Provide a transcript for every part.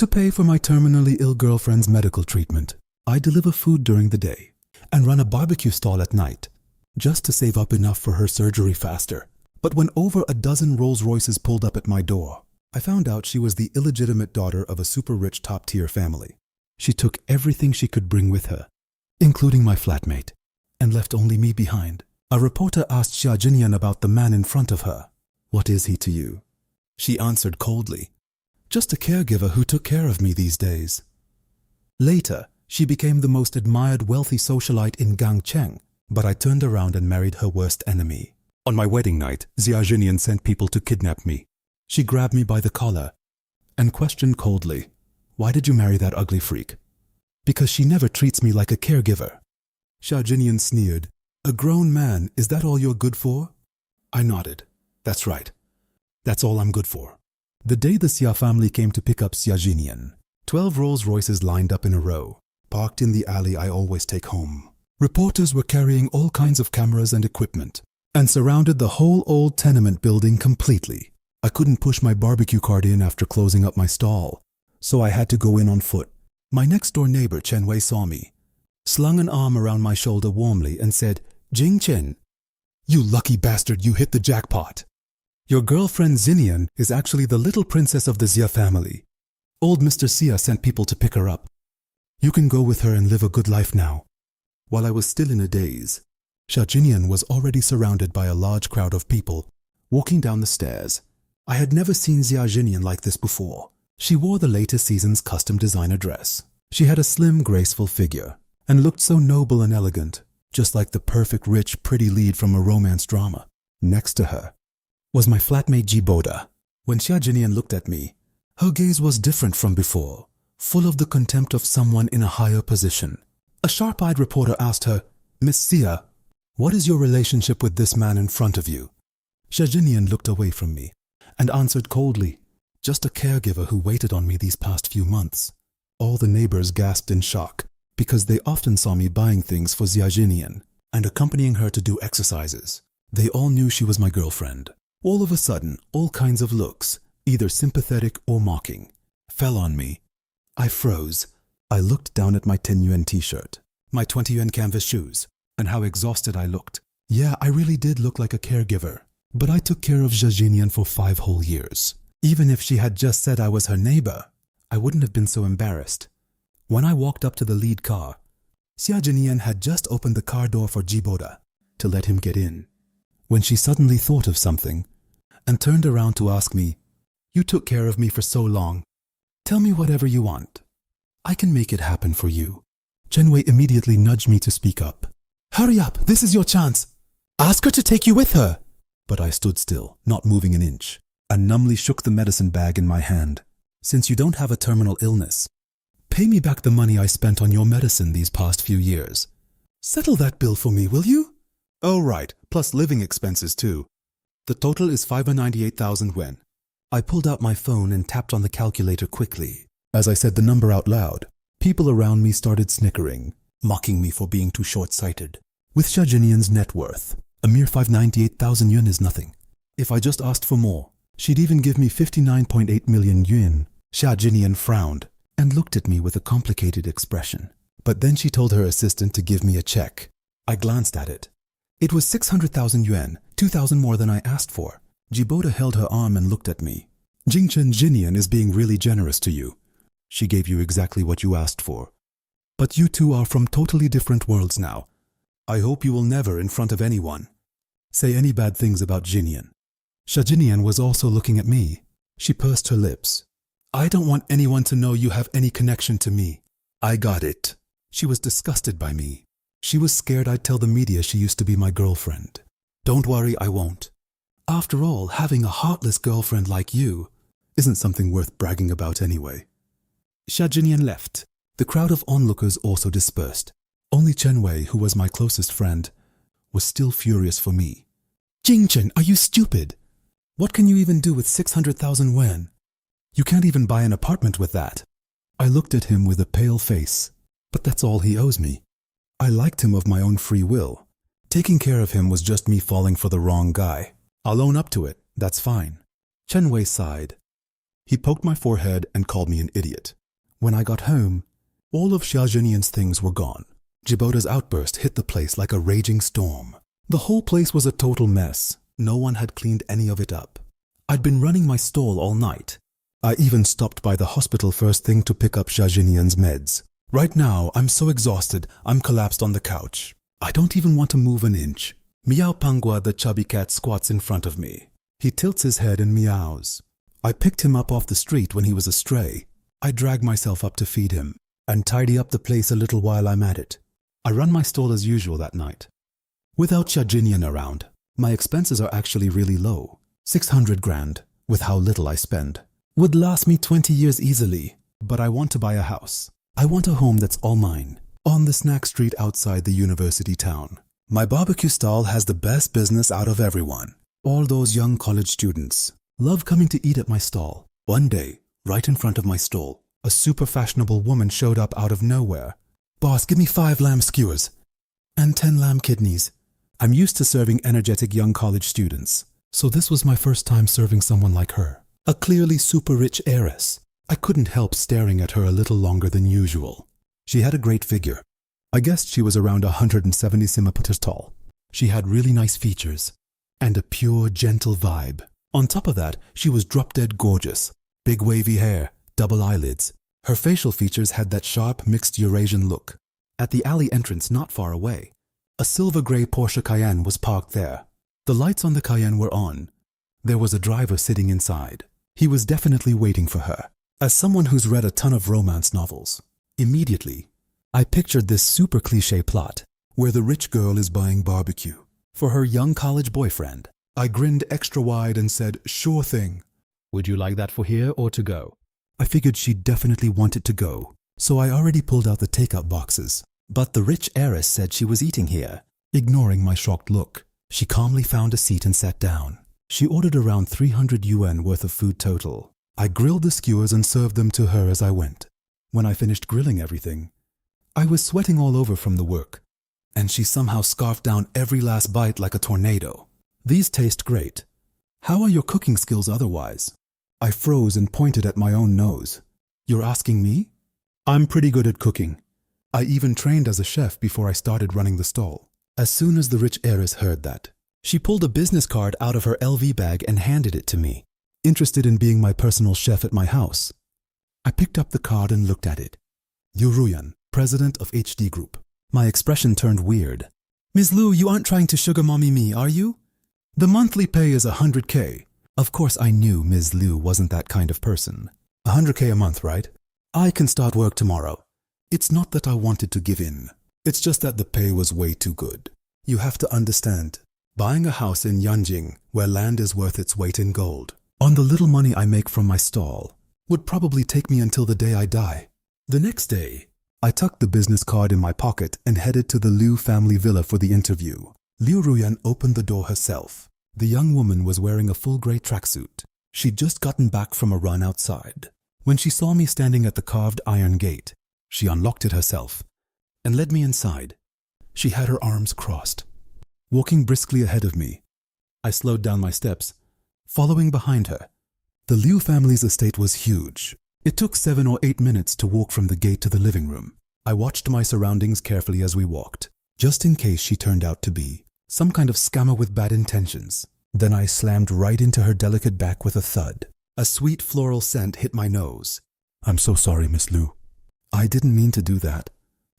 To pay for my terminally ill girlfriend's medical treatment, I deliver food during the day and run a barbecue stall at night, just to save up enough for her surgery faster. But when over a dozen Rolls Royces pulled up at my door, I found out she was the illegitimate daughter of a super rich top-tier family. She took everything she could bring with her, including my flatmate, and left only me behind. A reporter asked Xia Jinian about the man in front of her. "What is he to you?" She answered coldly, "Just a caregiver who took care of me these days." Later, she became the most admired wealthy socialite in Gangcheng, but I turned around and married her worst enemy. On my wedding night, Xia Jinian sent people to kidnap me. She grabbed me by the collar and questioned coldly, "Why did you marry that ugly freak?" "Because she never treats me like a caregiver." Xia Jinian sneered, "A grown man, is that all you're good for?" I nodded. "That's right. That's all I'm good for." The day the Xia family came to pick up Xia Jinian, 12 Rolls Royces lined up in a row, parked in the alley I always take home. Reporters were carrying all kinds of cameras and equipment and surrounded the whole old tenement building completely. I couldn't push my barbecue cart in after closing up my stall, so I had to go in on foot. My next-door neighbor Chen Wei saw me, slung an arm around my shoulder warmly and said, "Jing Chen, you lucky bastard, you hit the jackpot. Your girlfriend Xinian is actually the little princess of the Xia family. Old Mr. Xia sent people to pick her up. You can go with her and live a good life now." While I was still in a daze, Xia Jinian was already surrounded by a large crowd of people, walking down the stairs. I had never seen Xia Jinian like this before. She wore the latest season's custom designer dress. She had a slim, graceful figure and looked so noble and elegant, just like the perfect, rich, pretty lead from a romance drama. Next to her was my flatmate Jiboda. When Xia Jinian looked at me, her gaze was different from before, full of the contempt of someone in a higher position. A sharp-eyed reporter asked her, "Miss Xia, what is your relationship with this man in front of you?" Xia Jinian looked away from me and answered coldly, "Just a caregiver who waited on me these past few months." All the neighbors gasped in shock because they often saw me buying things for Xia Jinian and accompanying her to do exercises. They all knew she was my girlfriend. All of a sudden, all kinds of looks, either sympathetic or mocking, fell on me. I froze. I looked down at my 10 yuan t-shirt, my 20 yuan canvas shoes, and how exhausted I looked. Yeah, I really did look like a caregiver, but I took care of Xia Jinian for 5 whole years. Even if she had just said I was her neighbor, I wouldn't have been so embarrassed. When I walked up to the lead car, Xia Jinian had just opened the car door for Jiboda to let him get in, when she suddenly thought of something and turned around to ask me, "You took care of me for so long. Tell me whatever you want. I can make it happen for you." Chen Wei immediately nudged me to speak up. "Hurry up, this is your chance. Ask her to take you with her." But I stood still, not moving an inch, and numbly shook the medicine bag in my hand. "Since you don't have a terminal illness, pay me back the money I spent on your medicine these past few years. Settle that bill for me, will you?" "Oh, right, plus living expenses too. The total is 598,000 yuan. I pulled out my phone and tapped on the calculator quickly. As I said the number out loud, people around me started snickering, mocking me for being too short-sighted. With Xia Jinian's net worth, a mere 598,000 yuan is nothing. If I just asked for more, she'd even give me 59.8 million yuan. Xia Jinian frowned and looked at me with a complicated expression. But then she told her assistant to give me a check. I glanced at it. It was 600,000 yuan, 2,000 more than I asked for. Jiboda held her arm and looked at me. "Jingchen Jinian is being really generous to you. She gave you exactly what you asked for. But you two are from totally different worlds now. I hope you will never, in front of anyone, say any bad things about Jinian." Xia Jinian was also looking at me. She pursed her lips. "I don't want anyone to know you have any connection to me." I got it. She was disgusted by me. She was scared I'd tell the media she used to be my girlfriend. "Don't worry, I won't. After all, having a heartless girlfriend like you isn't something worth bragging about anyway." Xia Jinian left. The crowd of onlookers also dispersed. Only Chen Wei, who was my closest friend, was still furious for me. "Jingchen, are you stupid? What can you even do with 600,000 yuan? You can't even buy an apartment with that." I looked at him with a pale face, but that's all he owes me. I liked him of my own free will. Taking care of him was just me falling for the wrong guy. I'll own up to it, that's fine. Chen Wei sighed. He poked my forehead and called me an idiot. When I got home, all of Xia Zhenyan's things were gone. Jibota's outburst hit the place like a raging storm. The whole place was a total mess. No one had cleaned any of it up. I'd been running my stall all night. I even stopped by the hospital first thing to pick up Xia Zhenyan's meds. Right now, I'm so exhausted, I'm collapsed on the couch. I don't even want to move an inch. Meow Pangua, the chubby cat, squats in front of me. He tilts his head and meows. I picked him up off the street when he was a stray. I drag myself up to feed him and tidy up the place a little while I'm at it. I run my stall as usual that night. Without Xia Zhenyan around, my expenses are actually really low. 600 grand, with how little I spend. Would last me 20 years easily, but I want to buy a house. I want a home that's all mine, on the snack street outside the university town. My barbecue stall has the best business out of everyone. All those young college students love coming to eat at my stall. One day, right in front of my stall, a super fashionable woman showed up out of nowhere. Boss, give me 5 lamb skewers and 10 lamb kidneys. I'm used to serving energetic young college students, so this was my first time serving someone like her. A clearly super rich heiress. I couldn't help staring at her a little longer than usual. She had a great figure. I guessed she was around 170 centimeters tall. She had really nice features and a pure, gentle vibe. On top of that, she was drop-dead gorgeous. Big wavy hair, double eyelids. Her facial features had that sharp, mixed Eurasian look. At the alley entrance not far away, a silver-gray Porsche Cayenne was parked there. The lights on the Cayenne were on. There was a driver sitting inside. He was definitely waiting for her. As someone who's read a ton of romance novels, immediately, I pictured this super cliché plot where the rich girl is buying barbecue for her young college boyfriend. I grinned extra wide and said, "Sure thing. Would you like that for here or to go?" I figured she'd definitely want it to go, so I already pulled out the takeout boxes. But the rich heiress said she was eating here. Ignoring my shocked look, she calmly found a seat and sat down. She ordered around 300 yuan worth of food total. I grilled the skewers and served them to her as I went. When I finished grilling everything, I was sweating all over from the work, and she somehow scarfed down every last bite like a tornado. These taste great. How are your cooking skills otherwise? I froze and pointed at my own nose. You're asking me? I'm pretty good at cooking. I even trained as a chef before I started running the stall. As soon as the rich heiress heard that, she pulled a business card out of her LV bag and handed it to me. Interested in being my personal chef at my house? I picked up the card and looked at it. Liu Ruyan, president of HD Group. My expression turned weird. Ms. Liu, you aren't trying to sugar mommy me, are you? The monthly pay is 100K. Of course I knew Ms. Liu wasn't that kind of person. 100K a month, right? I can start work tomorrow. It's not that I wanted to give in. It's just that the pay was way too good. You have to understand, buying a house in Yanjing, where land is worth its weight in gold, on the little money I make from my stall, would probably take me until the day I die. The next day, I tucked the business card in my pocket and headed to the Liu family villa for the interview. Liu Ruyan opened the door herself. The young woman was wearing a full gray tracksuit. She'd just gotten back from a run outside. When she saw me standing at the carved iron gate, she unlocked it herself and led me inside. She had her arms crossed, walking briskly ahead of me. I slowed down my steps, following behind her. The Liu family's estate was huge. It took 7 or 8 minutes to walk from the gate to the living room. I watched my surroundings carefully as we walked, just in case she turned out to be some kind of scammer with bad intentions. Then I slammed right into her delicate back with a thud. A sweet floral scent hit my nose. I'm so sorry, Miss Liu. I didn't mean to do that.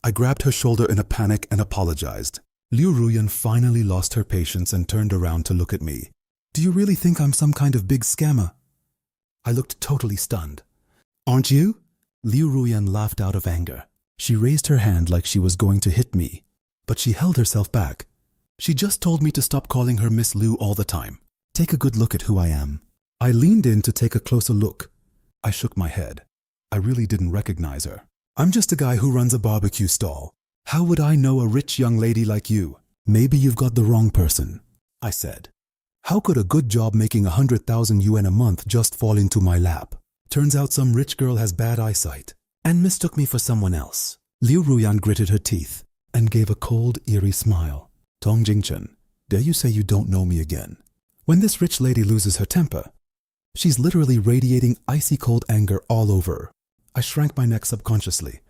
I grabbed her shoulder in a panic and apologized. Liu Ruyan finally lost her patience and turned around to look at me. Do you really think I'm some kind of big scammer? I looked totally stunned. Aren't you? Liu Ruyan laughed out of anger. She raised her hand like she was going to hit me, but she held herself back. She just told me to stop calling her Miss Liu all the time. Take a good look at who I am. I leaned in to take a closer look. I shook my head. I really didn't recognize her. I'm just a guy who runs a barbecue stall. How would I know a rich young lady like you? Maybe you've got the wrong person, I said. How could a good job making 100,000 yuan a month just fall into my lap? Turns out some rich girl has bad eyesight and mistook me for someone else. Liu Ruyan gritted her teeth and gave a cold, eerie smile. Tong Jingchen, dare you say you don't know me again? When this rich lady loses her temper, She's literally radiating icy cold anger all over. I shrank my neck subconsciously.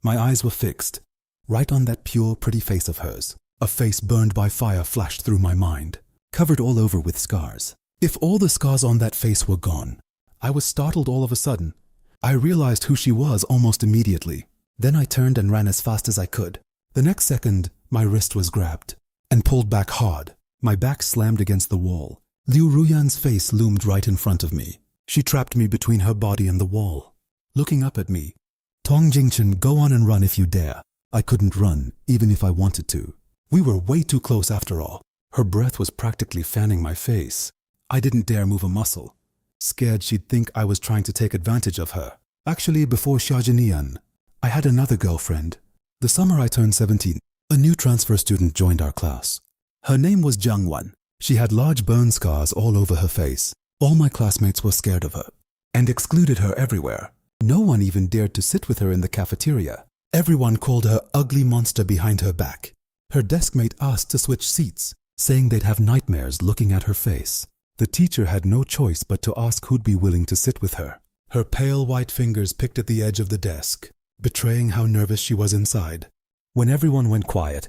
My eyes were fixed, right on that pure, pretty face of hers. A face burned by fire flashed through my mind, covered all over with scars. If all the scars on that face were gone, I was startled all of a sudden. I realized who she was almost immediately. Then I turned and ran as fast as I could. The next second, my wrist was grabbed and pulled back hard. My back slammed against the wall. Liu Ruyan's face loomed right in front of me. She trapped me between her body and the wall, looking up at me. "Tong Jingchen, go on and run if you dare." I couldn't run, even if I wanted to. We were way too close after all. Her breath was practically fanning my face. I didn't dare move a muscle, scared she'd think I was trying to take advantage of her. Actually, before Xiaojinian, I had another girlfriend. The summer I turned 17, a new transfer student joined our class. Her name was Jiang Wan. She had large burn scars all over her face. All my classmates were scared of her and excluded her everywhere. No one even dared to sit with her in the cafeteria. Everyone called her ugly monster behind her back. Her deskmate asked to switch seats, saying they'd have nightmares looking at her face. The teacher had no choice but to ask who'd be willing to sit with her. Her pale white fingers picked at the edge of the desk, betraying how nervous she was inside. When everyone went quiet,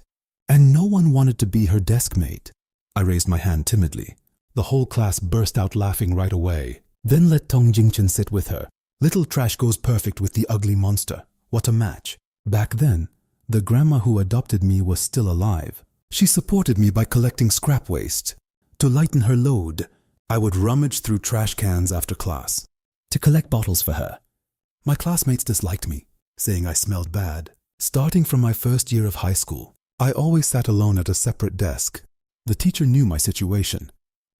and no one wanted to be her deskmate, I raised my hand timidly. The whole class burst out laughing right away. Then let Tong Jingchen sit with her. Little trash goes perfect with the ugly monster. What a match. Back then, the grandma who adopted me was still alive. She supported me by collecting scrap waste. To lighten her load, I would rummage through trash cans after class to collect bottles for her. My classmates disliked me, saying I smelled bad. Starting from my first year of high school, I always sat alone at a separate desk. The teacher knew my situation.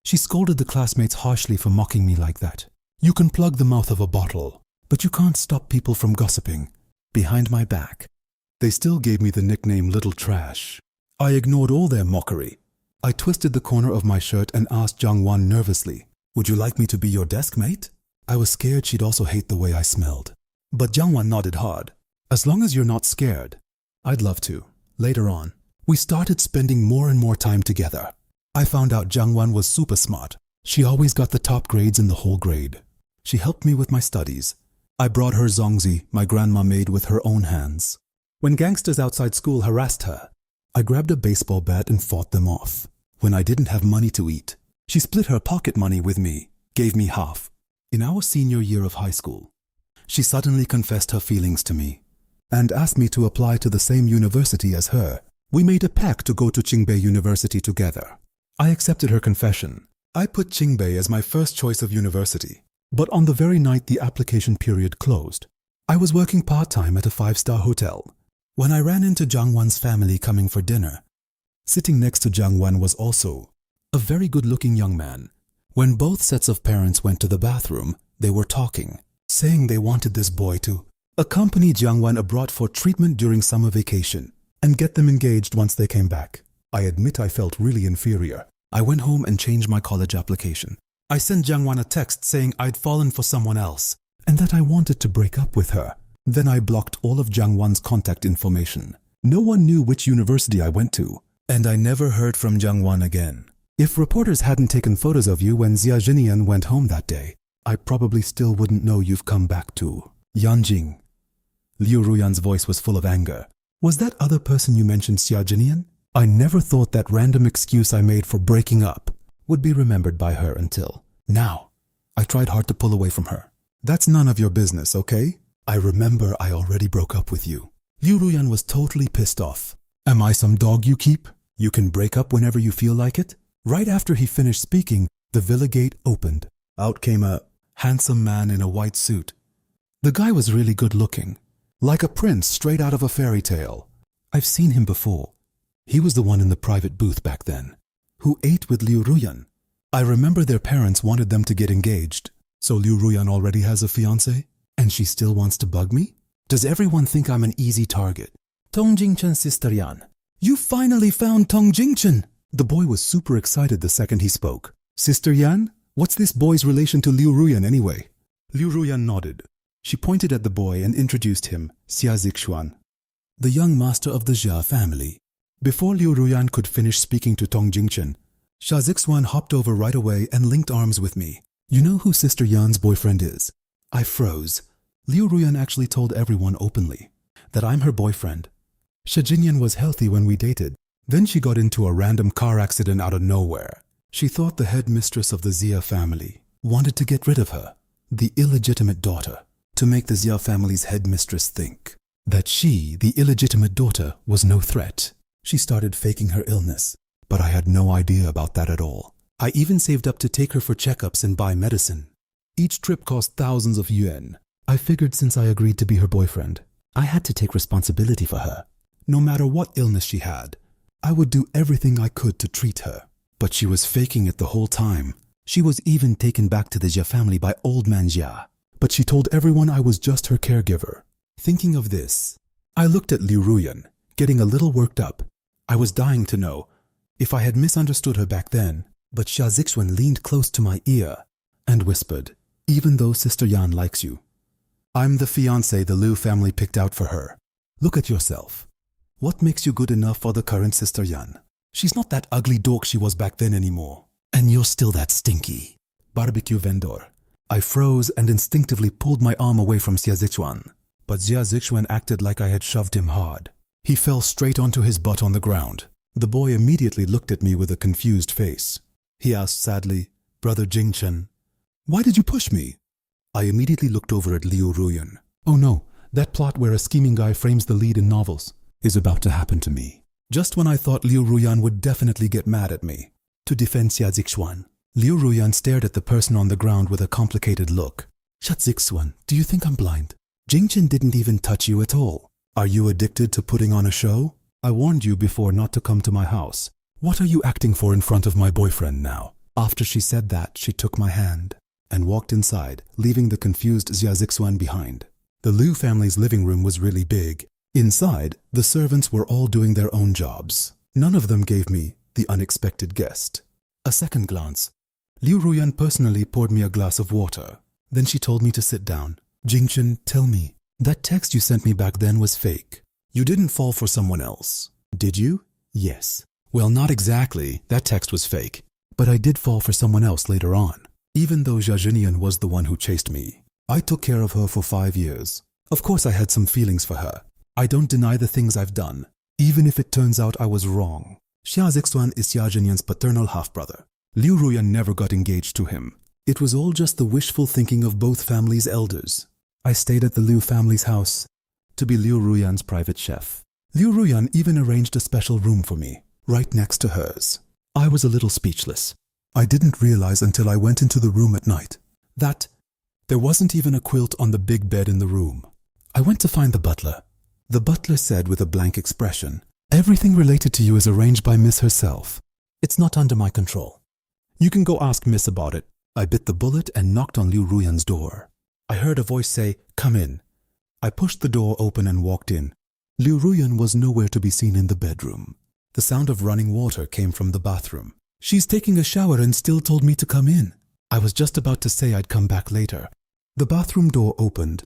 She scolded the classmates harshly for mocking me like that. You can plug the mouth of a bottle, but you can't stop people from gossiping behind my back. They still gave me the nickname Little Trash. I ignored all their mockery. I twisted the corner of my shirt and asked Jiang Wan nervously, "Would you like me to be your desk mate?" I was scared she'd also hate the way I smelled. But Jiang Wan nodded hard. "As long as you're not scared, I'd love to." Later on, we started spending more and more time together. I found out Jiang Wan was super smart. She always got the top grades in the whole grade. She helped me with my studies. I brought her zongzi my grandma made with her own hands. When gangsters outside school harassed her, I grabbed a baseball bat and fought them off. When I didn't have money to eat, she split her pocket money with me, gave me half. In our senior year of high school, she suddenly confessed her feelings to me and asked me to apply to the same university as her. We made a pact to go to Qingbei University together. I accepted her confession. I put Qingbei as my first choice of university. But on the very night the application period closed, I was working part-time at a 5-star hotel when I ran into Jiang Wan's family coming for dinner. Sitting next to Jiang Wan was also a very good-looking young man. When both sets of parents went to the bathroom, they were talking, saying they wanted this boy to accompany Jiang Wan abroad for treatment during summer vacation and get them engaged once they came back. I admit I felt really inferior. I went home and changed my college application. I sent Jiang Wan a text saying I'd fallen for someone else and that I wanted to break up with her. Then I blocked all of Jiang Wan's contact information. No one knew which university I went to, and I never heard from Jiang Wan again. If reporters hadn't taken photos of you when Xia Jinian went home that day, I probably still wouldn't know you've come back to Yanjing. Liu Ruyan's voice was full of anger. Was that other person you mentioned Xia Jinian? I never thought that random excuse I made for breaking up would be remembered by her until now. I tried hard to pull away from her. That's none of your business, okay? I remember I already broke up with you. Liu Ruyan was totally pissed off. Am I some dog you keep? You can break up whenever you feel like it? Right after he finished speaking, the villa gate opened. Out came a handsome man in a white suit. The guy was really good looking, like a prince straight out of a fairy tale. I've seen him before. He was the one in the private booth back then, who ate with Liu Ruyan. I remember their parents wanted them to get engaged. So Liu Ruyan already has a fiancé? And she still wants to bug me? Does everyone think I'm an easy target? Tong Jingchen, Sister Yan. You finally found Tong Jingchen! The boy was super excited the second he spoke. Sister Yan, what's this boy's relation to Liu Ruyan anyway? Liu Ruyan nodded. She pointed at the boy and introduced him, Xia Zixuan, the young master of the Jia family. Before Liu Ruyan could finish speaking to Tong Jingchen, Xia Zixuan hopped over right away and linked arms with me. You know who Sister Yan's boyfriend is? I froze. Liu Ruyan actually told everyone openly that I'm her boyfriend. Shajinyan was healthy when we dated. Then she got into a random car accident out of nowhere. She thought the headmistress of the Xia family wanted to get rid of her, the illegitimate daughter, to make the Xia family's headmistress think that she, the illegitimate daughter, was no threat. She started faking her illness, but I had no idea about that at all. I even saved up to take her for checkups and buy medicine. Each trip cost thousands of yuan. I figured since I agreed to be her boyfriend, I had to take responsibility for her. No matter what illness she had, I would do everything I could to treat her. But she was faking it the whole time. She was even taken back to the Xia family by old man Xia. But she told everyone I was just her caregiver. Thinking of this, I looked at Liu Ruyan, getting a little worked up. I was dying to know if I had misunderstood her back then. But Xia Zixuan leaned close to my ear and whispered, "Even though Sister Yan likes you, I'm the fiancé the Liu family picked out for her. Look at yourself. What makes you good enough for the current Sister Yan? She's not that ugly dork she was back then anymore. And you're still that stinky barbecue vendor." I froze and instinctively pulled my arm away from Xia Zixuan. But Xia Zixuan acted like I had shoved him hard. He fell straight onto his butt on the ground. The boy immediately looked at me with a confused face. He asked sadly, "Brother Jingchen, why did you push me?" I immediately looked over at Liu Ruyan. Oh no, that plot where a scheming guy frames the lead in novels is about to happen to me. Just when I thought Liu Ruyan would definitely get mad at me. To defend Xia Zixuan, Liu Ruyan stared at the person on the ground with a complicated look. "Xia Zixuan, do you think I'm blind? Jingchen didn't even touch you at all. Are you addicted to putting on a show? I warned you before not to come to my house. What are you acting for in front of my boyfriend now?" After she said that, she took my hand and walked inside, leaving the confused Xia Zixuan behind. The Liu family's living room was really big. Inside, the servants were all doing their own jobs. None of them gave me the unexpected guest. A second glance. Liu Ruyan personally poured me a glass of water. Then she told me to sit down. "Jingchen, tell me, that text you sent me back then was fake. You didn't fall for someone else, did you?" "Yes." "Well, not exactly. That text was fake. But I did fall for someone else later on. Even though Xia Zhinyan was the one who chased me, I took care of her for 5 years. Of course I had some feelings for her. I don't deny the things I've done, even if it turns out I was wrong." Xia Zixuan is Xia Zhinyan's paternal half-brother. Liu Ruyan never got engaged to him. It was all just the wishful thinking of both families' elders. I stayed at the Liu family's house to be Liu Ruyan's private chef. Liu Ruyan even arranged a special room for me, right next to hers. I was a little speechless. I didn't realize until I went into the room at night that there wasn't even a quilt on the big bed in the room. I went to find the butler. The butler said with a blank expression, "Everything related to you is arranged by Miss herself. It's not under my control. You can go ask Miss about it." I bit the bullet and knocked on Liu Ruyan's door. I heard a voice say, "Come in." I pushed the door open and walked in. Liu Ruyan was nowhere to be seen in the bedroom. The sound of running water came from the bathroom. "She's taking a shower and still told me to come in." I was just about to say I'd come back later. The bathroom door opened.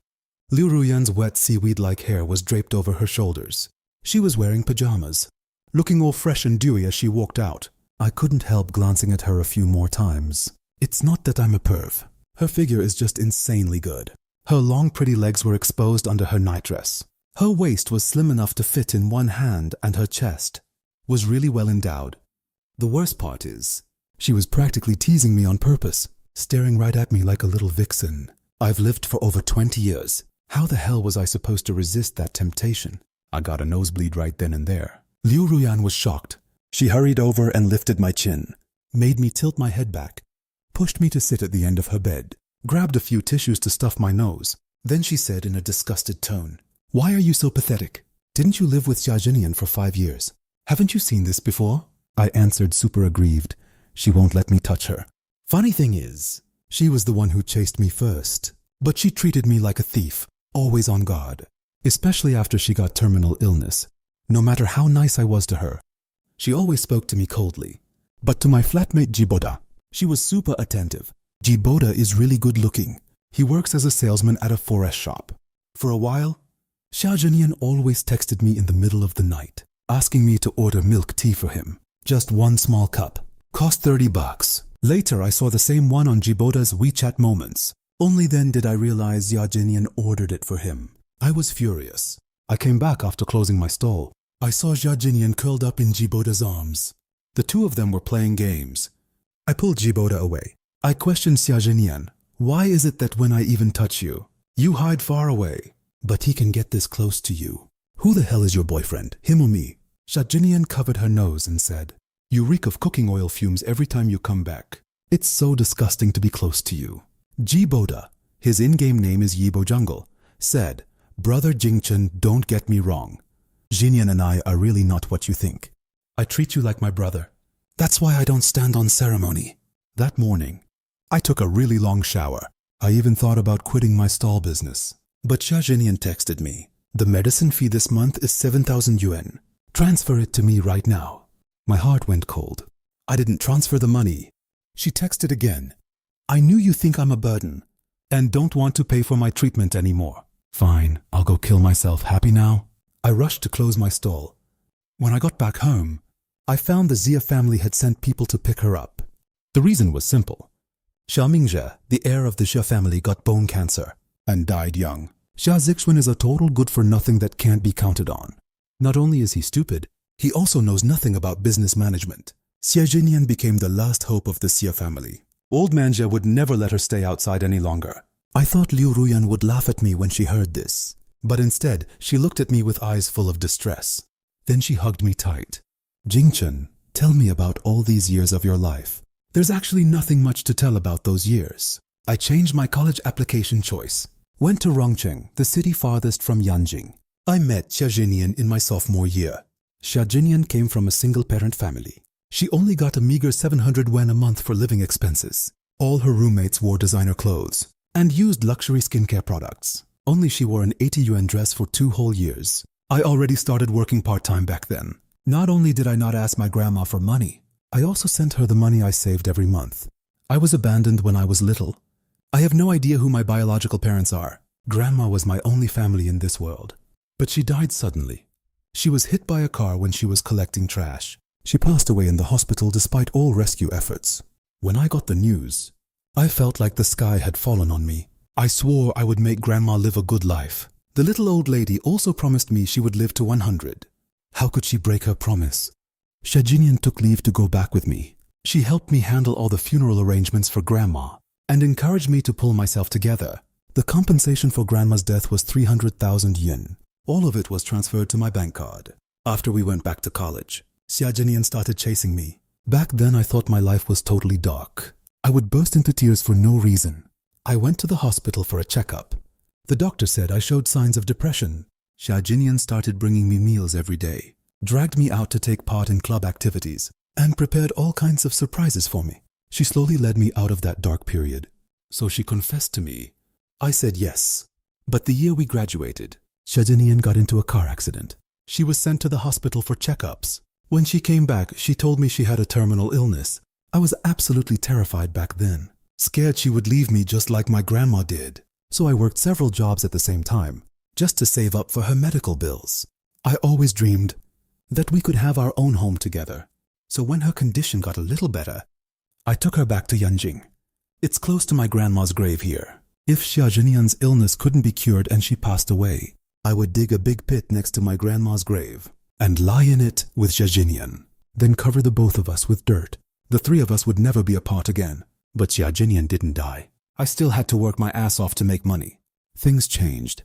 Liu Ruyan's wet seaweed-like hair was draped over her shoulders. She was wearing pajamas, looking all fresh and dewy as she walked out. I couldn't help glancing at her a few more times. It's not that I'm a perv. Her figure is just insanely good. Her long pretty legs were exposed under her nightdress. Her waist was slim enough to fit in one hand and her chest was really well endowed. The worst part is, she was practically teasing me on purpose, staring right at me like a little vixen. I've lived for over 20 years. How the hell was I supposed to resist that temptation? I got a nosebleed right then and there. Liu Ruyan was shocked. She hurried over and lifted my chin, made me tilt my head back, pushed me to sit at the end of her bed, grabbed a few tissues to stuff my nose. Then she said in a disgusted tone, "Why are you so pathetic? Didn't you live with Xia Zhinyan for 5 years? Haven't you seen this before?" I answered, super aggrieved. She won't let me touch her. Funny thing is, she was the one who chased me first, but she treated me like a thief, always on guard, especially after she got terminal illness. No matter how nice I was to her, she always spoke to me coldly. But to my flatmate Jiboda, she was super attentive. Jiboda is really good looking. He works as a salesman at a forest shop. For a while, Xia Zhinyan always texted me in the middle of the night, asking me to order milk tea for him. Just one small cup. Cost $30. Later, I saw the same one on Jiboda's WeChat Moments. Only then did I realize Yajinian ordered it for him. I was furious. I came back after closing my stall. I saw Yajinian curled up in Jiboda's arms. The two of them were playing games. I pulled Jiboda away. I questioned Yajinian. Why is it that when I even touch you, you hide far away, but he can get this close to you? Who the hell is your boyfriend, him or me? Yajinian covered her nose and said, you reek of cooking oil fumes every time you come back. It's so disgusting to be close to you. Jiboda, his in-game name is Yibo Jungle, said, Brother Jingchen, don't get me wrong. Jinian and I are really not what you think. I treat you like my brother. That's why I don't stand on ceremony. That morning, I took a really long shower. I even thought about quitting my stall business. But Jinian texted me, the medicine fee this month is 7,000 yuan. Transfer it to me right now. My heart went cold. I didn't transfer the money. She texted again. I knew you think I'm a burden and don't want to pay for my treatment anymore. Fine, I'll go kill myself. Happy now? I rushed to close my stall. When I got back home, I found the Xia family had sent people to pick her up. The reason was simple. Xia Mingzhe, the heir of the Xia family, got bone cancer and died young. Xia Zixuan is a total good-for-nothing that can't be counted on. Not only is he stupid, he also knows nothing about business management. Xia Jinian became the last hope of the Xia family. Old Manja would never let her stay outside any longer. I thought Liu Ruyan would laugh at me when she heard this, but instead she looked at me with eyes full of distress. Then she hugged me tight. Jingchen, tell me about all these years of your life. There's actually nothing much to tell about those years. I changed my college application choice. Went to Rongcheng, the city farthest from Yanjing. I met Xia Jinian in my sophomore year. Xia Jinian came from a single-parent family. She only got a meager 700 yuan a month for living expenses. All her roommates wore designer clothes and used luxury skincare products. Only she wore an 80 yuan dress for 2 whole years. I already started working part-time back then. Not only did I not ask my grandma for money, I also sent her the money I saved every month. I was abandoned when I was little. I have no idea who my biological parents are. Grandma was my only family in this world. But she died suddenly. She was hit by a car when she was collecting trash. She passed away in the hospital despite all rescue efforts. When I got the news, I felt like the sky had fallen on me. I swore I would make Grandma live a good life. The little old lady also promised me she would live to 100. How could she break her promise? Xia Jinian took leave to go back with me. She helped me handle all the funeral arrangements for Grandma and encouraged me to pull myself together. The compensation for Grandma's death was 300,000 yen. All of it was transferred to my bank card. After we went back to college, Xia Jinian started chasing me. Back then I thought my life was totally dark. I would burst into tears for no reason. I went to the hospital for a checkup. The doctor said I showed signs of depression. Xia Jinian started bringing me meals every day, dragged me out to take part in club activities, and prepared all kinds of surprises for me. She slowly led me out of that dark period. So she confessed to me. I said yes. But the year we graduated, Xia Jinian got into a car accident. She was sent to the hospital for checkups. When she came back, she told me she had a terminal illness. I was absolutely terrified back then, scared she would leave me just like my grandma did. So I worked several jobs at the same time, just to save up for her medical bills. I always dreamed that we could have our own home together. So when her condition got a little better, I took her back to Yanjing. It's close to my grandma's grave here. If Xia Jinian's illness couldn't be cured and she passed away, I would dig a big pit next to my grandma's grave and lie in it with Xia Jinian, then cover the both of us with dirt. The 3 of us would never be apart again. But Xia Jinian didn't die. I still had to work my ass off to make money. Things changed.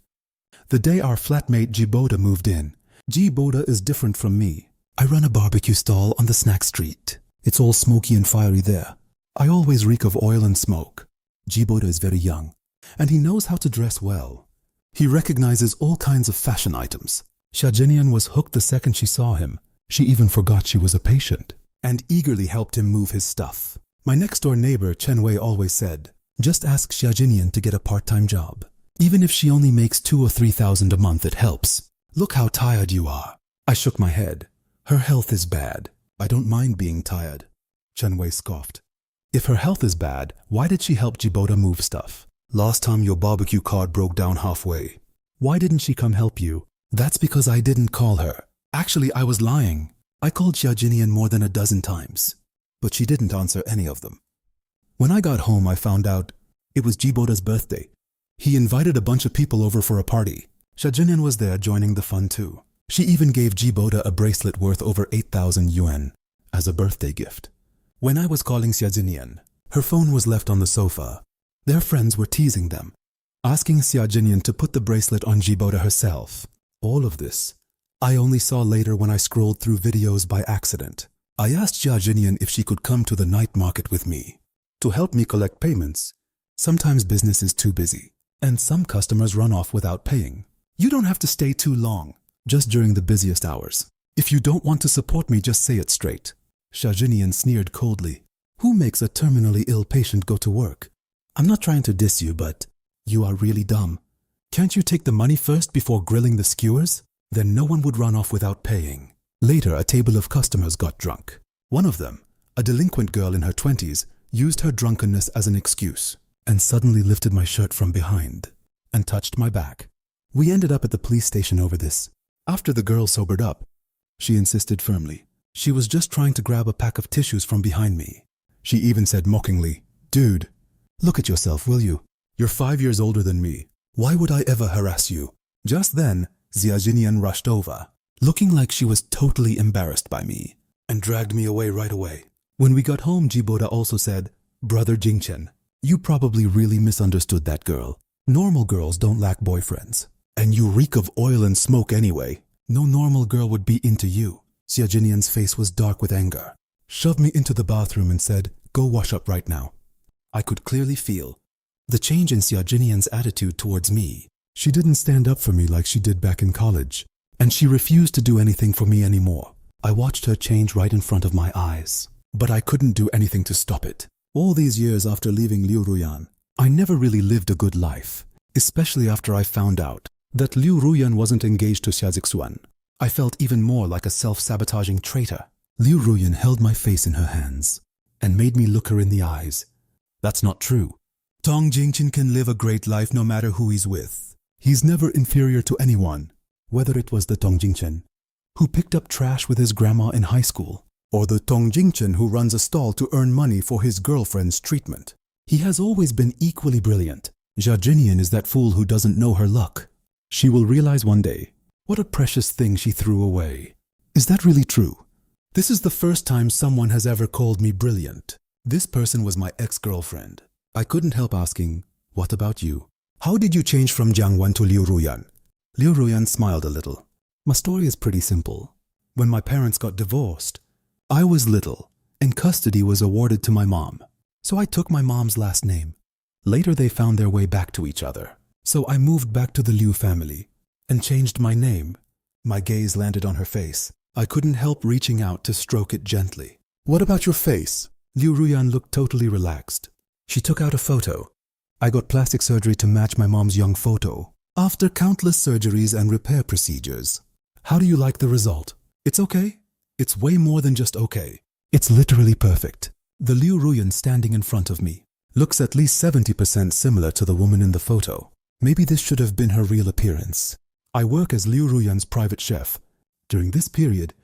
The day our flatmate Jiboda moved in, Jiboda is different from me. I run a barbecue stall on the snack street. It's all smoky and fiery there. I always reek of oil and smoke. Jiboda is very young, and he knows how to dress well. He recognizes all kinds of fashion items. Xia Jinian was hooked the second she saw him. She even forgot she was a patient and eagerly helped him move his stuff. My next-door neighbor Chen Wei always said, just ask Xia Jinian to get a part-time job. Even if she only makes 2,000 or 3,000 a month, it helps. Look how tired you are. I shook my head. Her health is bad. I don't mind being tired. Chen Wei scoffed. If her health is bad, why did she help Jiboda move stuff? Last time your barbecue cart broke down halfway. Why didn't she come help you? That's because I didn't call her. Actually, I was lying. I called Xia Jinian more than a dozen times, but she didn't answer any of them. When I got home, I found out it was Jibota's birthday. He invited a bunch of people over for a party. Shajinian was there joining the fun too. She even gave Jibota a bracelet worth over 8,000 yuan as a birthday gift. When I was calling Xiajinian, her phone was left on the sofa. Their friends were teasing them, asking Xiajinian to put the bracelet on Jibota herself. All of this I only saw later when I scrolled through videos by accident. I asked Xiajinian if she could come to the night market with me to help me collect payments. Sometimes business is too busy, and some customers run off without paying. You don't have to stay too long, just during the busiest hours. If you don't want to support me, just say it straight. Xiajinian sneered coldly. Who makes a terminally ill patient go to work? I'm not trying to diss you, but you are really dumb. Can't you take the money first before grilling the skewers? Then no one would run off without paying. Later, a table of customers got drunk. One of them, a delinquent girl in her 20s, used her drunkenness as an excuse and suddenly lifted my shirt from behind and touched my back. We ended up at the police station over this. After the girl sobered up, she insisted firmly. She was just trying to grab a pack of tissues from behind me. She even said mockingly, "Dude, look at yourself, will you? You're 5 years older than me. Why would I ever harass you?" Just then, Xiajinian rushed over, looking like she was totally embarrassed by me, and dragged me away right away. When we got home, Jibota also said, "Brother Jingchen, you probably really misunderstood that girl. Normal girls don't lack boyfriends. And you reek of oil and smoke anyway. No normal girl would be into you." Xiajinian's face was dark with anger, shoved me into the bathroom and said, "Go wash up right now." I could clearly feel the change in Xiajinian's attitude towards me. She didn't stand up for me like she did back in college, and she refused to do anything for me anymore. I watched her change right in front of my eyes, but I couldn't do anything to stop it. All these years after leaving Liu Ruyan, I never really lived a good life, especially after I found out that Liu Ruyan wasn't engaged to Xia Zixuan. I felt even more like a self-sabotaging traitor. Liu Ruyan held my face in her hands and made me look her in the eyes. That's not true. Tong Jingchen can live a great life no matter who he's with. He's never inferior to anyone, whether it was the Tong Jingchen who picked up trash with his grandma in high school, or the Tong Jingchen who runs a stall to earn money for his girlfriend's treatment. He has always been equally brilliant. Xiajinian is that fool who doesn't know her luck. She will realize one day what a precious thing she threw away. Is that really true? This is the first time someone has ever called me brilliant. This person was my ex-girlfriend. I couldn't help asking, "What about you? How did you change from Jiangwan to Liu Ruyan?" Liu Ruyan smiled a little. My story is pretty simple. When my parents got divorced, I was little, and custody was awarded to my mom. So I took my mom's last name. Later they found their way back to each other. So I moved back to the Liu family and changed my name. My gaze landed on her face. I couldn't help reaching out to stroke it gently. "What about your face?" Liu Ruyan looked totally relaxed. She took out a photo. I got plastic surgery to match my mom's young photo. After countless surgeries and repair procedures. How do you like the result? It's okay. It's way more than just okay. It's literally perfect. The Liu Ruyan standing in front of me looks at least 70% similar to the woman in the photo. Maybe this should have been her real appearance. I work as Liu Ruyan's private chef. During this period,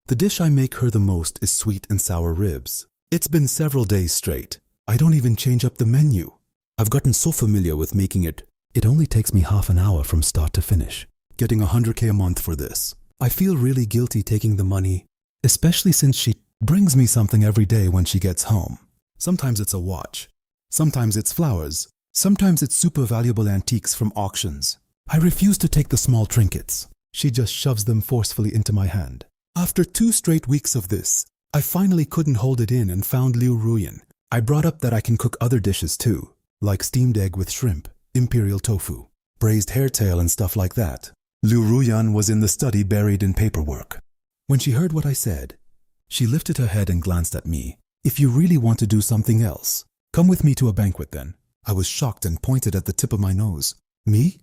the dish I make her the most is sweet and sour ribs. It's been several days straight. I don't even change up the menu. I've gotten so familiar with making it. It only takes me half an hour from start to finish. Getting 100K a month for this. I feel really guilty taking the money, especially since she brings me something every day when she gets home. Sometimes it's a watch. Sometimes it's flowers. Sometimes it's super valuable antiques from auctions. I refuse to take the small trinkets. She just shoves them forcefully into my hand. After 2 straight weeks of this, I finally couldn't hold it in and found Liu Ruyan. I brought up that I can cook other dishes too, like steamed egg with shrimp, imperial tofu, braised hairtail and stuff like that. Liu Ruyan was in the study buried in paperwork. When she heard what I said, she lifted her head and glanced at me. "If you really want to do something else, come with me to a banquet then." I was shocked and pointed at the tip of my nose. "Me?"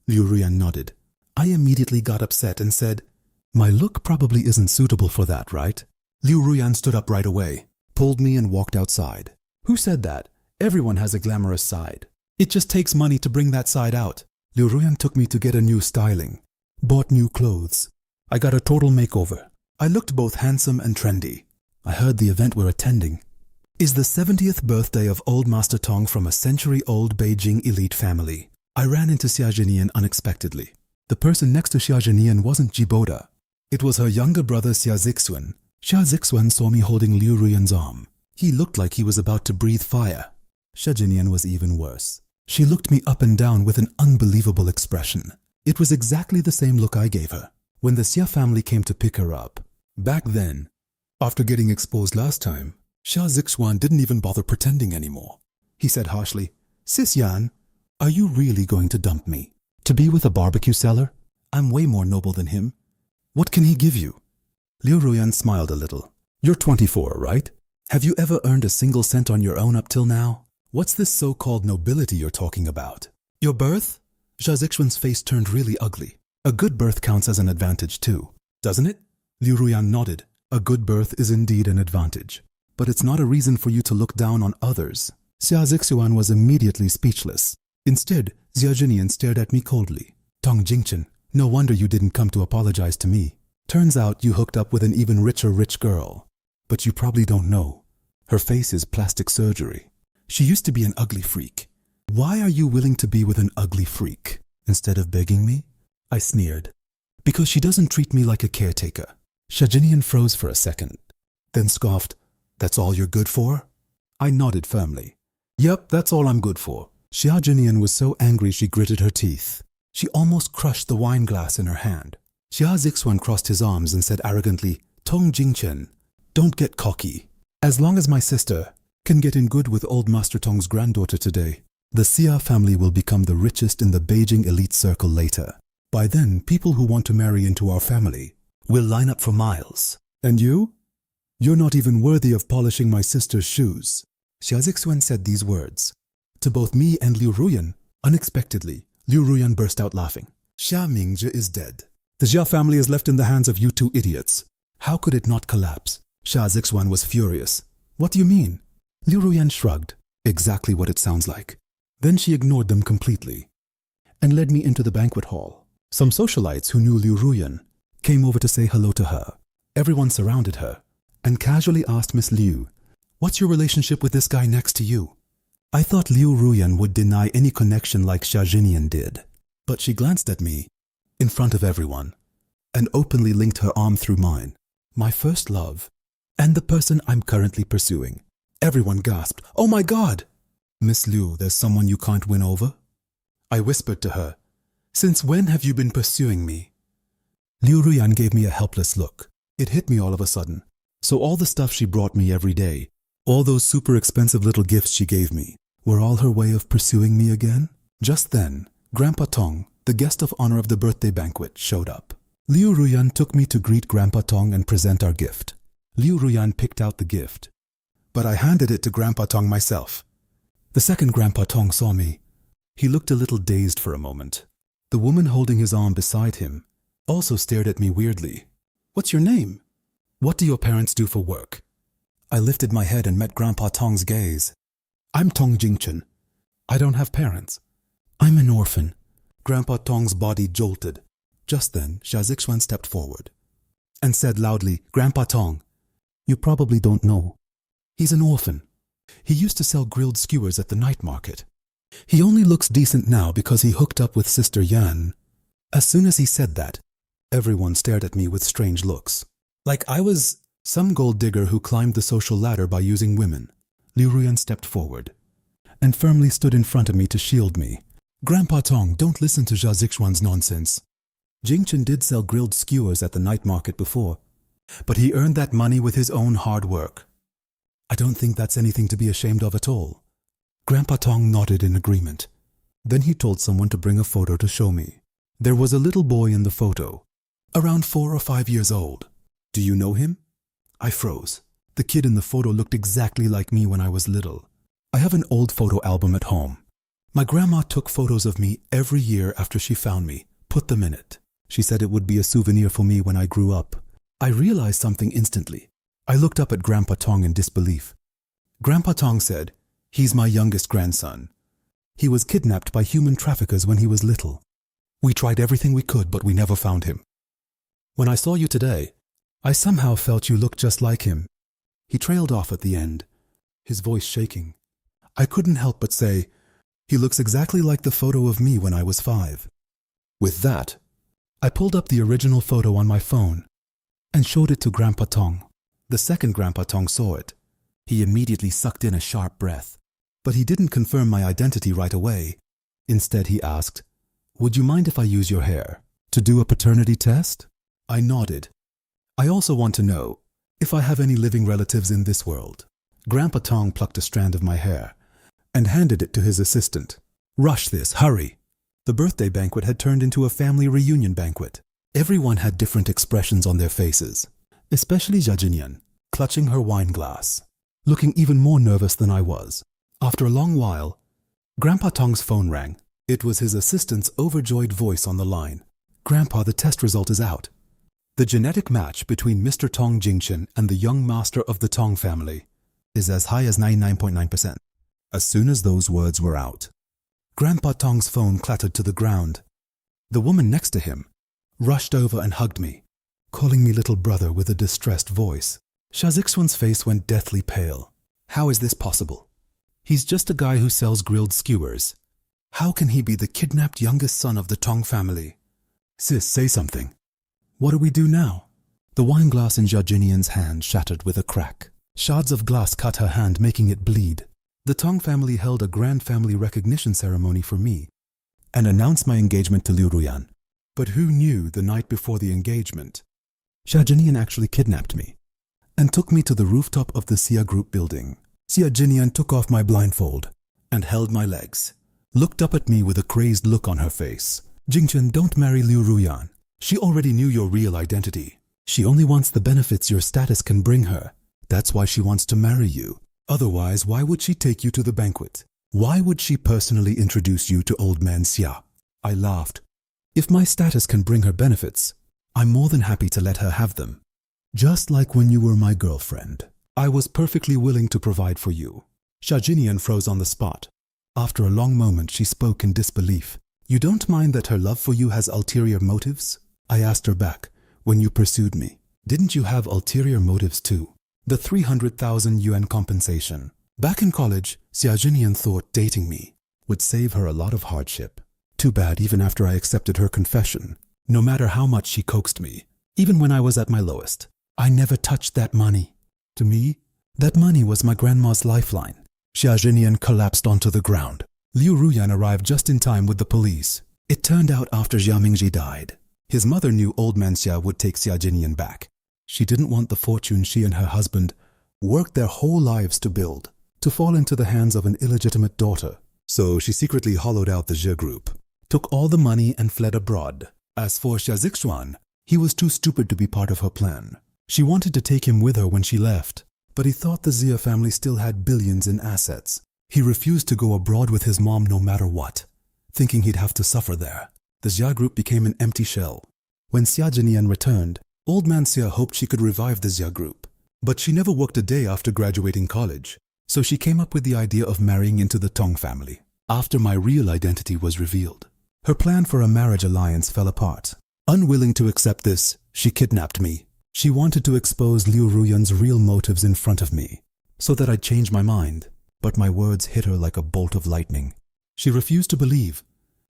Liu Ruyan nodded. I immediately got upset and said, "My look probably isn't suitable for that, right?" Liu Ruyan stood up right away, pulled me and walked outside. "Who said that? Everyone has a glamorous side. It just takes money to bring that side out." Liu Ruyan took me to get a new styling, bought new clothes. I got a total makeover. I looked both handsome and trendy. I heard the event we're attending is the 70th birthday of old Master Tong from a century-old Beijing elite family. I ran into Xia Zhinian unexpectedly. The person next to Xia Zhinian wasn't Jiboda. It was her younger brother Xia Zixuan. Xia Zixuan saw me holding Liu Ruyan's arm. He looked like he was about to breathe fire. Xia Zhinian was even worse. She looked me up and down with an unbelievable expression. It was exactly the same look I gave her when the Xia family came to pick her up. Back then, after getting exposed last time, Xia Zixuan didn't even bother pretending anymore. He said harshly, "Sis Yan, are you really going to dump me? To be with a barbecue seller? I'm way more noble than him. What can he give you?" Liu Ruyan smiled a little. "You're 24, right? Have you ever earned a single cent on your own up till now? What's this so-called nobility you're talking about? Your birth?" Xia Zixuan's face turned really ugly. "A good birth counts as an advantage too, doesn't it?" Liu Ruyan nodded. "A good birth is indeed an advantage, but it's not a reason for you to look down on others." Xia Zixuan was immediately speechless. Instead, Xia Zhinian stared at me coldly. "Tong Jingchen, no wonder you didn't come to apologize to me. Turns out you hooked up with an even richer rich girl. But you probably don't know. Her face is plastic surgery. She used to be an ugly freak. Why are you willing to be with an ugly freak instead of begging me?" I sneered. "Because she doesn't treat me like a caretaker." Xia Zhinian froze for a second, then scoffed, "That's all you're good for?" I nodded firmly. "Yep, that's all I'm good for." Xia Zhinian was so angry she gritted her teeth. She almost crushed the wine glass in her hand. Xia Zixuan crossed his arms and said arrogantly, "Tong Jingchen, don't get cocky. As long as my sister can get in good with old Master Tong's granddaughter today, the Xia family will become the richest in the Beijing elite circle later. By then, people who want to marry into our family will line up for miles. And you? You're not even worthy of polishing my sister's shoes." Xia Zixuan said these words to both me and Liu Ruyan. Unexpectedly, Liu Ruyan burst out laughing. "Xia Mingzhi is dead. The Xia family is left in the hands of you two idiots. How could it not collapse?" Xia Zixuan was furious. "What do you mean?" Liu Ruyan shrugged. "Exactly what it sounds like." Then she ignored them completely and led me into the banquet hall. Some socialites who knew Liu Ruyan came over to say hello to her. Everyone surrounded her and casually asked Miss Liu, "What's your relationship with this guy next to you?" I thought Liu Ruyan would deny any connection like Xia Zhinian did, but she glanced at me in front of everyone and openly linked her arm through mine. "My first love and the person I'm currently pursuing." Everyone gasped, "Oh my God!" "Miss Liu, there's someone you can't win over?" I whispered to her, "Since when have you been pursuing me?" Liu Ruyan gave me a helpless look. It hit me all of a sudden. So all the stuff she brought me every day, all those super expensive little gifts she gave me, were all her way of pursuing me again? Just then, Grandpa Tong, the guest of honor of the birthday banquet, showed up. Liu Ruyan took me to greet Grandpa Tong and present our gift. Liu Ruyan picked out the gift, but I handed it to Grandpa Tong myself. The second Grandpa Tong saw me, he looked a little dazed for a moment. The woman holding his arm beside him also stared at me weirdly. "What's your name? What do your parents do for work?" I lifted my head and met Grandpa Tong's gaze. "I'm Tong Jingchen. I don't have parents. I'm an orphan." Grandpa Tong's body jolted. Just then, Xia Zixuan stepped forward and said loudly, "Grandpa Tong, you probably don't know. He's an orphan. He used to sell grilled skewers at the night market. He only looks decent now because he hooked up with Sister Yan." As soon as he said that, everyone stared at me with strange looks, like I was some gold digger who climbed the social ladder by using women. Liu Ruyan stepped forward and firmly stood in front of me to shield me. "Grandpa Tong, don't listen to Xia Zixuan's nonsense. Jingchen did sell grilled skewers at the night market before, but he earned that money with his own hard work. I don't think that's anything to be ashamed of at all." Grandpa Tong nodded in agreement. Then he told someone to bring a photo to show me. There was a little boy in the photo, around 4 or 5 years old. "Do you know him?" I froze. The kid in the photo looked exactly like me when I was little. I have an old photo album at home. My grandma took photos of me every year after she found me, put them in it. She said it would be a souvenir for me when I grew up. I realized something instantly. I looked up at Grandpa Tong in disbelief. Grandpa Tong said, "He's my youngest grandson. He was kidnapped by human traffickers when he was little. We tried everything we could, but we never found him. When I saw you today, I somehow felt you looked just like him." He trailed off at the end, his voice shaking. I couldn't help but say, "He looks exactly like the photo of me when I was 5. With that, I pulled up the original photo on my phone and showed it to Grandpa Tong. The second Grandpa Tong saw it, he immediately sucked in a sharp breath. But he didn't confirm my identity right away. Instead, he asked, "Would you mind if I use your hair to do a paternity test?" I nodded. "I also want to know if I have any living relatives in this world." Grandpa Tong plucked a strand of my hair and handed it to his assistant. "Rush this, hurry." The birthday banquet had turned into a family reunion banquet. Everyone had different expressions on their faces, especially Jajinian, clutching her wine glass, looking even more nervous than I was. After a long while, Grandpa Tong's phone rang. It was his assistant's overjoyed voice on the line. "Grandpa, the test result is out. The genetic match between Mr. Tong Jingchen and the young master of the Tong family is as high as 99.9%. As soon as those words were out, Grandpa Tong's phone clattered to the ground. The woman next to him rushed over and hugged me, calling me little brother with a distressed voice. Shazixwan's face went deathly pale. How is this possible? He's just a guy who sells grilled skewers. How can he be the kidnapped youngest son of the Tong family? Sis, say something. What do we do now? The wine glass in Jajinian's hand shattered with a crack. Shards of glass cut her hand, making it bleed. The Tong family held a grand family recognition ceremony for me and announced my engagement to Liu Ruyan. But who knew the night before the engagement, Jajinian actually kidnapped me and took me to the rooftop of the Xia Group building. Jajinian took off my blindfold and held my legs, looked up at me with a crazed look on her face. "Jingchen, don't marry Liu Ruyan. She already knew your real identity. She only wants the benefits your status can bring her. That's why she wants to marry you. Otherwise, why would she take you to the banquet? Why would she personally introduce you to old man Xia?" I laughed. "If my status can bring her benefits, I'm more than happy to let her have them. Just like when you were my girlfriend. I was perfectly willing to provide for you." Jajinian froze on the spot. After a long moment, she spoke in disbelief. "You don't mind that her love for you has ulterior motives?" I asked her back. "When you pursued me, didn't you have ulterior motives too? The 300,000 yuan compensation. Back in college, Jajinian thought dating me would save her a lot of hardship. Too bad, even after I accepted her confession, no matter how much she coaxed me, even when I was at my lowest, I never touched that money. To me, that money was my grandma's lifeline." Jajinian collapsed onto the ground. Liu Ruyan arrived just in time with the police. It turned out after Jia Mingji died, his mother knew old man Xia would take Jajinian back. She didn't want the fortune she and her husband worked their whole lives to build to fall into the hands of an illegitimate daughter. So she secretly hollowed out the Jia group, took all the money and fled abroad. As for Xia Zixuan, he was too stupid to be part of her plan. She wanted to take him with her when she left, but he thought the Xia family still had billions in assets. He refused to go abroad with his mom no matter what, thinking he'd have to suffer there. The Xia group became an empty shell. When Xia Jinian returned, old man Xia hoped she could revive the Xia group. But she never worked a day after graduating college, so she came up with the idea of marrying into the Tong family. After my real identity was revealed, her plan for a marriage alliance fell apart. Unwilling to accept this, she kidnapped me. She wanted to expose Liu Ruyan's real motives in front of me, so that I'd change my mind. But my words hit her like a bolt of lightning. She refused to believe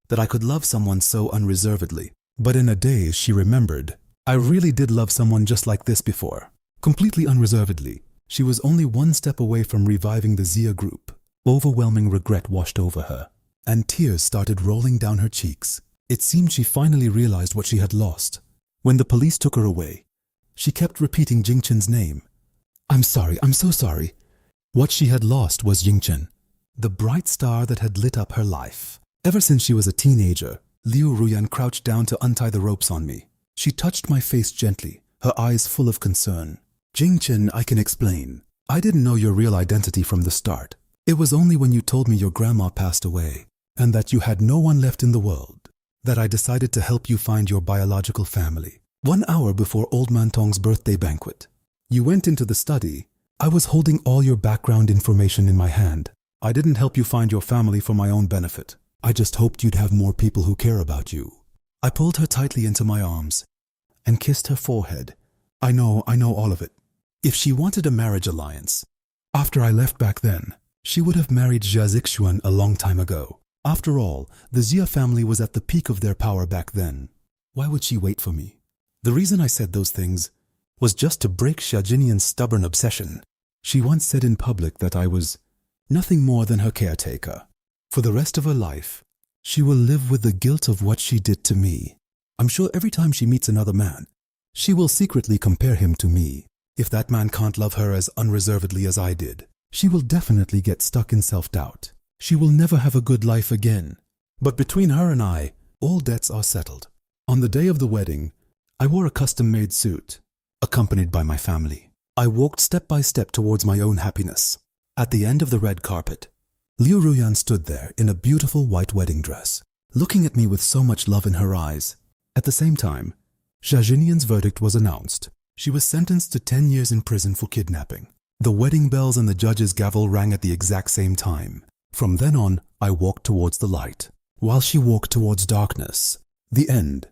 that I could love someone so unreservedly. But in a daze, she remembered, I really did love someone just like this before, completely unreservedly. She was only one step away from reviving the Xia group. Overwhelming regret washed over her, and tears started rolling down her cheeks. It seemed she finally realized what she had lost. When the police took her away, she kept repeating Jingchen's name. "I'm sorry, I'm so sorry." What she had lost was Jingchen, the bright star that had lit up her life. Ever since she was a teenager, Liu Ruyan crouched down to untie the ropes on me. She touched my face gently, her eyes full of concern. "Jingchen, I can explain. I didn't know your real identity from the start. It was only when you told me your grandma passed away and that you had no one left in the world that I decided to help you find your biological family. 1 hour before Old Man Tong's birthday banquet, you went into the study. I was holding all your background information in my hand. I didn't help you find your family for my own benefit. I just hoped you'd have more people who care about you." I pulled her tightly into my arms and kissed her forehead. I know all of it. If she wanted a marriage alliance, After I left back then, she would have married Jia Zixuan a long time ago. After all, the Xia family was at the peak of their power back then. Why would she wait for me? The reason I said those things was just to break Xia Jinian's stubborn obsession. She once said in public that I was nothing more than her caretaker. For the rest of her life, she will live with the guilt of what she did to me. I'm sure every time she meets another man, she will secretly compare him to me. If that man can't love her as unreservedly as I did, she will definitely get stuck in self-doubt. She will never have a good life again. But between her and I, all debts are settled. On the day of the wedding, I wore a custom-made suit, accompanied by my family. I walked step by step towards my own happiness. At the end of the red carpet, Liu Ruyan stood there in a beautiful white wedding dress, looking at me with so much love in her eyes. At the same time, Xia Jinian's verdict was announced. She was sentenced to 10 years in prison for kidnapping. The wedding bells and the judge's gavel rang at the exact same time. From then on, I walked towards the light, while she walked towards darkness. The end.